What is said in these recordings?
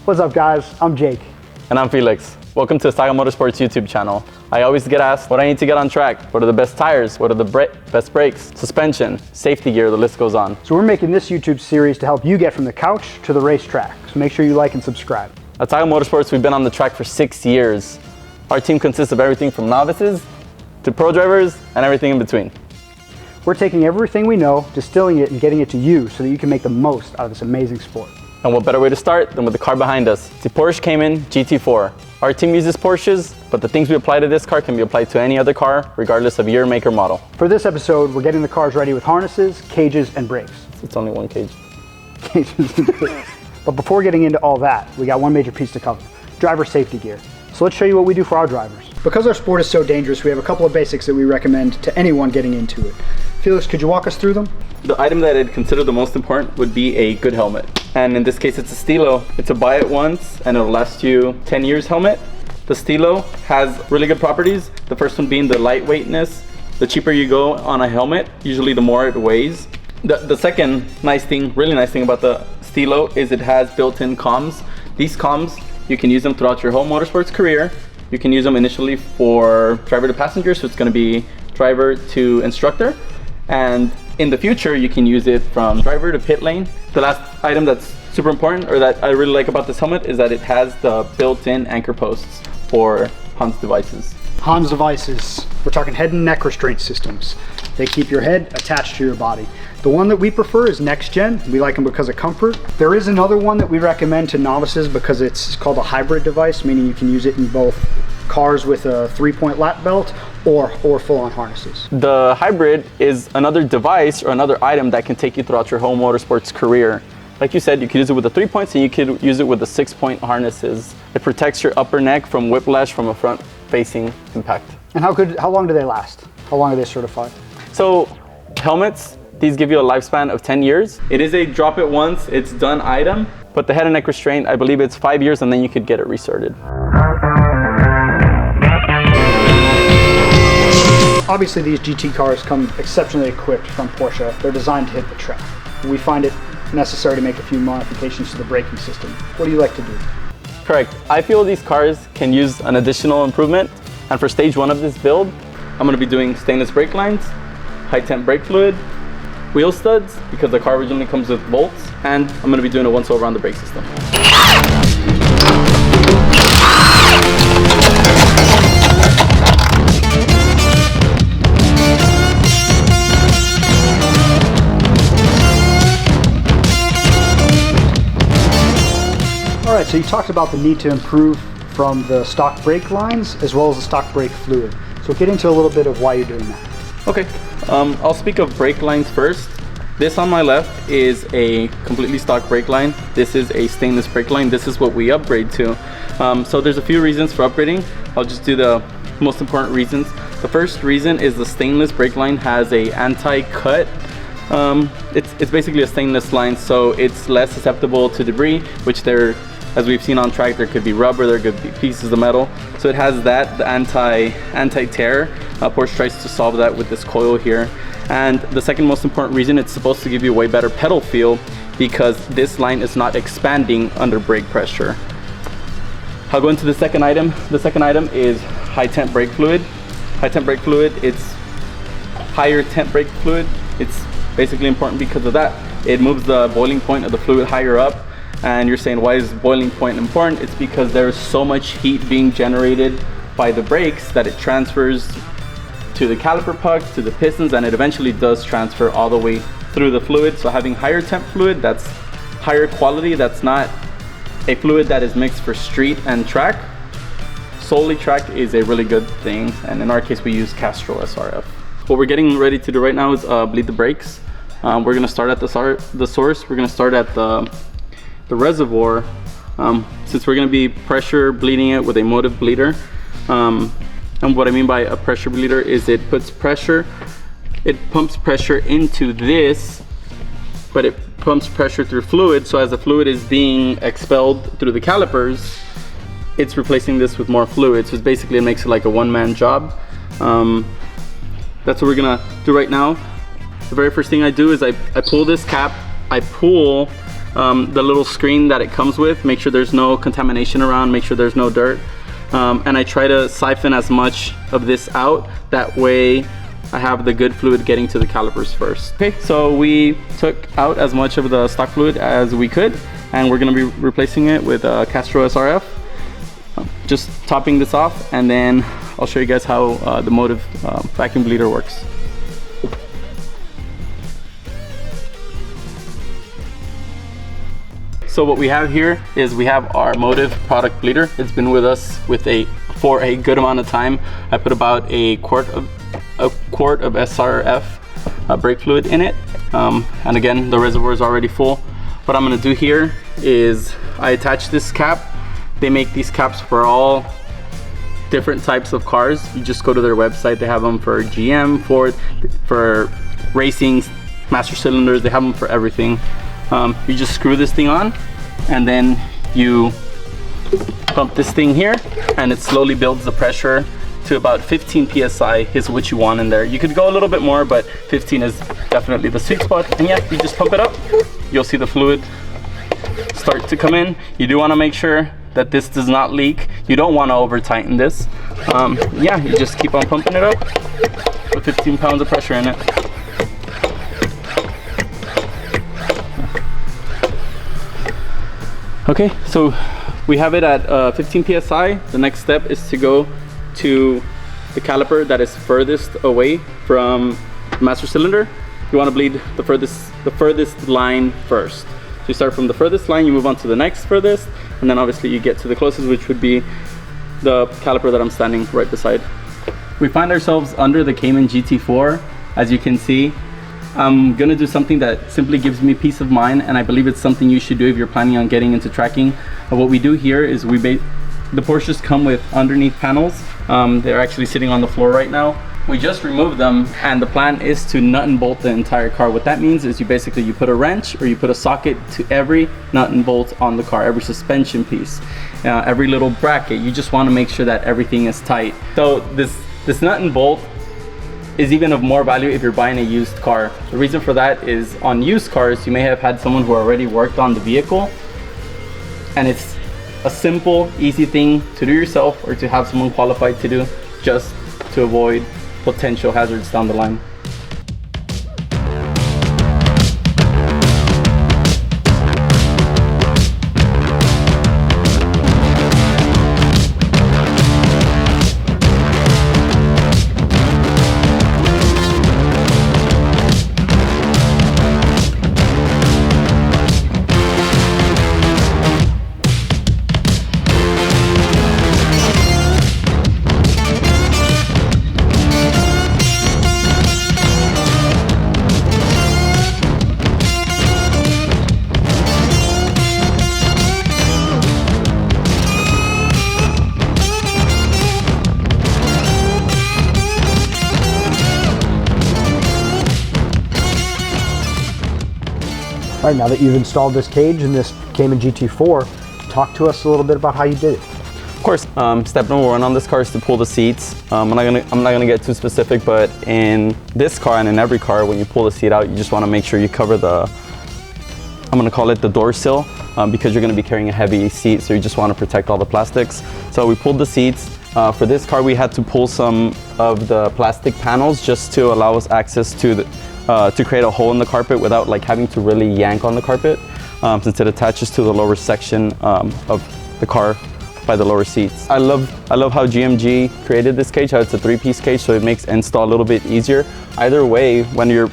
What's up guys, I'm Jake. And I'm Felix. Welcome to the SAGA Motorsports YouTube channel. I always get asked what I need to get on track. What are the best tires? What are the best brakes? Suspension, safety gear, the list goes on. So we're making this YouTube series to help you get from the couch to the racetrack. So make sure you like and subscribe. At SAGA Motorsports, we've been on the track for 6 years. Our team consists of everything from novices to pro drivers and everything in between. We're taking everything we know, distilling it, and getting it to you so that you can make the most out of this amazing sport. And what better way to start than with the car behind us? It's the Porsche Cayman GT4. Our team uses Porsches, but the things we apply to this car can be applied to any other car, regardless of year, make, or model. For this episode, we're getting the cars ready with harnesses, cages, and brakes. It's only one cage. Cages and brakes. But before getting into all that, we got one major piece to cover: driver safety gear. So let's show you what we do for our drivers. Because our sport is so dangerous, we have a couple of basics that we recommend to anyone getting into it. Felix, could you walk us through them? The item that I'd consider the most important would be a good helmet. And in this case, it's a Stilo. It's a buy it once and it'll last you 10 years helmet. The Stilo has really good properties. The first one being the lightweightness. The cheaper you go on a helmet, usually the more it weighs. The second really nice thing about the Stilo is it has built-in comms. These comms, you can use them throughout your whole motorsports career. You can use them initially for driver to passenger, so it's going to be driver to instructor. And in the future, you can use it from driver to pit lane. The last item that's super important, or that I really like about this helmet, is that it has the built-in anchor posts for Hans devices. Hans devices, we're talking head and neck restraint systems. They keep your head attached to your body. The one that we prefer is Next Gen. We like them because of comfort. There is another one that we recommend to novices because it's called a hybrid device, meaning you can use it in both cars with a 3-point lap belt or full-on harnesses. The hybrid is another device or another item that can take you throughout your whole motorsports career. Like you said, you could use it with the 3 points and you could use it with the 6-point harnesses. It protects your upper neck from whiplash from a front-facing impact. And how long do they last? How long are they certified? So helmets, these give you a lifespan of 10 years. It is a drop it once, it's done item, but the head and neck restraint, I believe it's 5 years and then you could get it resorted. Obviously these GT cars come exceptionally equipped from Porsche. They're designed to hit the track. We find it necessary to make a few modifications to the braking system. What do you like to do? Correct. I feel these cars can use an additional improvement, and for stage 1 of this build, I'm going to be doing stainless brake lines, high temp brake fluid, wheel studs, because the car originally comes with bolts, and I'm going to be doing a once over on the brake system. All right, so you talked about the need to improve from the stock brake lines as well as the stock brake fluid. So get into a little bit of why you're doing that. Okay, I'll speak of brake lines first. This on my left is a completely stock brake line. This is a stainless brake line. This is what we upgrade to. So there's a few reasons for upgrading. I'll just do the most important reasons. The first reason is the stainless brake line has a anti-cut. It's basically a stainless line, so it's less susceptible to debris, which as we've seen on track, there could be rubber, there could be pieces of metal. So it has that, the anti-tear. Porsche tries to solve that with this coil here. And the second most important reason, it's supposed to give you a way better pedal feel because this line is not expanding under brake pressure. I'll go into the second item. The second item is high temp brake fluid. High temp brake fluid, it's higher temp brake fluid. It's basically important because of that. It moves the boiling point of the fluid higher up. And you're saying, why is boiling point important? It's because there's so much heat being generated by the brakes that it transfers to the caliper puck, to the pistons, and it eventually does transfer all the way through the fluid. So having higher temp fluid, that's higher quality, that's not a fluid that is mixed for street and track. Solely track is a really good thing, and in our case we use Castrol SRF. What we're getting ready to do right now is bleed the brakes. We're gonna start at the source. We're gonna start at the reservoir, since we're going to be pressure bleeding it with a motive bleeder. And what I mean by a pressure bleeder is it pumps pressure into this, but it pumps pressure through fluid, so as the fluid is being expelled through the calipers, it's replacing this with more fluid. So it's basically, it makes it like a one-man job. That's what we're gonna do right now. The very first thing I do is I pull this cap, I pull the little screen that it comes with, make sure there's no contamination around, make sure there's no dirt. And I try to siphon as much of this out, that way I have the good fluid getting to the calipers first. Okay, so we took out as much of the stock fluid as we could, and we're gonna be replacing it with Castro SRF. Just topping this off, and then I'll show you guys how the Motive vacuum bleeder works. So what we have here is we have our Motive product bleeder. It's been with us for a good amount of time. I put about a quart of SRF brake fluid in it, and again, the reservoir is already full. What I'm gonna do here is I attach this cap. They make these caps for all different types of cars. You just go to their website. They have them for GM, Ford, for racing, master cylinders. They have them for everything. You just screw this thing on, and then you pump this thing here, and it slowly builds the pressure to about 15 psi is what you want in there. You could go a little bit more, but 15 is definitely the sweet spot. And yeah, you just pump it up. You'll see the fluid start to come in. You do want to make sure that this does not leak. You don't want to over tighten this. Yeah, you just keep on pumping it up with 15 pounds of pressure in it. Okay, so we have it at 15 psi. The next step is to go to the caliper that is furthest away from the master cylinder. You want to bleed the furthest line first. So you start from the furthest line, you move on to the next furthest, and then obviously you get to the closest, which would be the caliper that I'm standing right beside. We find ourselves under the Cayman GT4. As you can see, I'm gonna do something that simply gives me peace of mind, and I believe it's something you should do if you're planning on getting into tracking. What we do here is the Porsches come with underneath panels. They're actually sitting on the floor right now. We just removed them, and the plan is to nut and bolt the entire car. What that means is you put a wrench or you put a socket to every nut and bolt on the car, every suspension piece, every little bracket. You just want to make sure that everything is tight. So this nut and bolt is even of more value if you're buying a used car. The reason for that is on used cars, you may have had someone who already worked on the vehicle, and it's a simple, easy thing to do yourself or to have someone qualified to do, just to avoid potential hazards down the line. All right, now that you've installed this cage in this Cayman GT4, talk to us a little bit about how you did it. Of course, step number one on this car is to pull the seats. I'm not gonna get too specific, but in this car and in every car, when you pull the seat out, you just want to make sure you cover I'm gonna call it the door sill, because you're gonna be carrying a heavy seat, so you just want to protect all the plastics. So we pulled the seats. For this car, we had to pull some of the plastic panels just to allow us access to to create a hole in the carpet without like having to really yank on the carpet, since it attaches to the lower section of the car by the lower seats. I love how GMG created this cage, how it's a 3-piece cage, so it makes install a little bit easier. Either way, when you're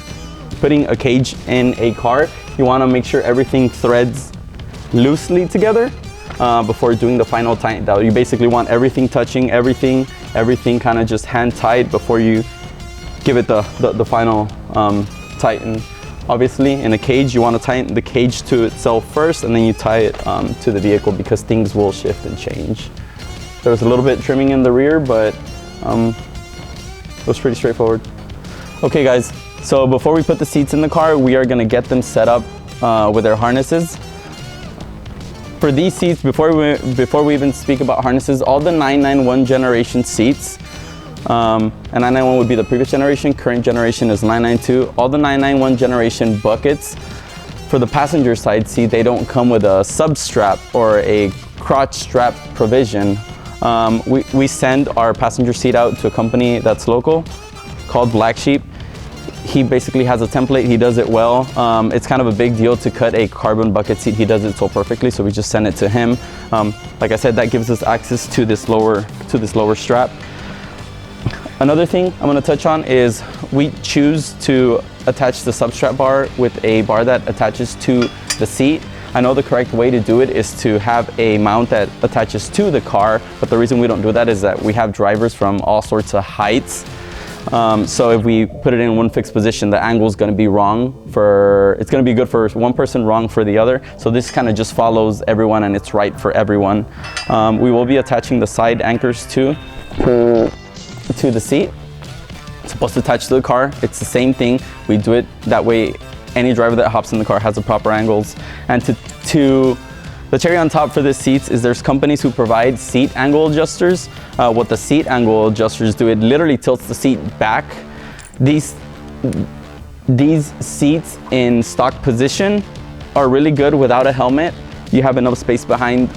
putting a cage in a car, you want to make sure everything threads loosely together before doing the final tighten down. You basically want everything touching everything kind of just hand tight before you give it the final tighten. Obviously, in a cage, you want to tighten the cage to itself first, and then you tie it to the vehicle, because things will shift and change. There was a little bit trimming in the rear, but it was pretty straightforward. Okay guys, so before we put the seats in the car, we are going to get them set up with their harnesses. For these seats, before we even speak about harnesses, all the 991 generation seats, and 991 would be the previous generation, current generation is 992. All the 991 generation buckets, For the passenger side seat, they don't come with a sub strap or a crotch strap provision. We send our passenger seat out to a company that's local called Black Sheep. He basically has a template, he does it well. It's kind of a big deal to cut a carbon bucket seat. He does it so perfectly, so we just send it to him. Like I said, that gives us access to this lower strap. Another thing I'm going to touch on is we choose to attach the substrap bar with a bar that attaches to the seat. I know the correct way to do it is to have a mount that attaches to the car, but the reason we don't do that is that we have drivers from all sorts of heights. So if we put it in one fixed position, the angle is going to be wrong it's going to be good for one person, wrong for the other. So this kind of just follows everyone and it's right for everyone. We will be attaching the side anchors to the seat. It's supposed to attach to the car. It's the same thing. We do it that way. Any driver that hops in the car has the proper angles. And to the cherry on top for this seats is there's companies who provide seat angle adjusters. What the seat angle adjusters do, it literally tilts the seat back. These seats in stock position are really good without a helmet. You have enough space behind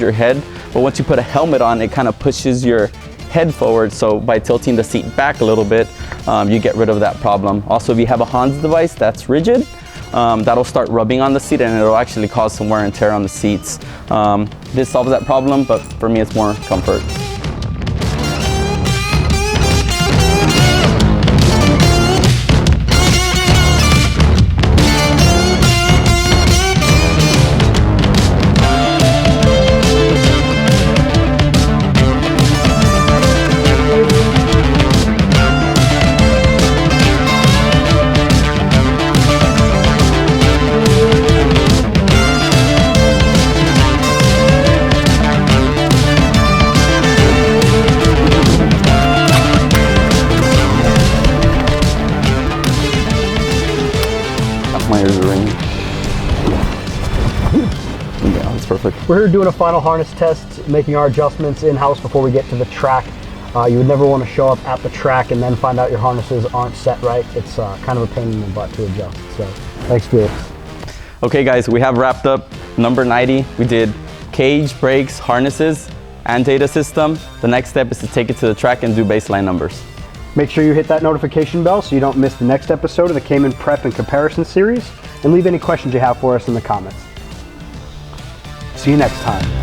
your head, but once you put a helmet on, it kind of pushes your head forward. So by tilting the seat back a little bit, you get rid of that problem. Also, if you have a Hans device that's rigid, that'll start rubbing on the seat and it'll actually cause some wear and tear on the seats. This solves that problem, but for me it's more comfort. Yeah, that's perfect. We're here doing a final harness test, making our adjustments in-house before we get to the track. You would never want to show up at the track and then find out your harnesses aren't set right. It's kind of a pain in the butt to adjust. So thanks, Felix. Okay guys, we have wrapped up number 90. We did cage, brakes, harnesses, and data system. The next step is to take it to the track and do baseline numbers. Make sure you hit that notification bell so you don't miss the next episode of the Cayman Prep and Comparison Series, and leave any questions you have for us in the comments. See you next time.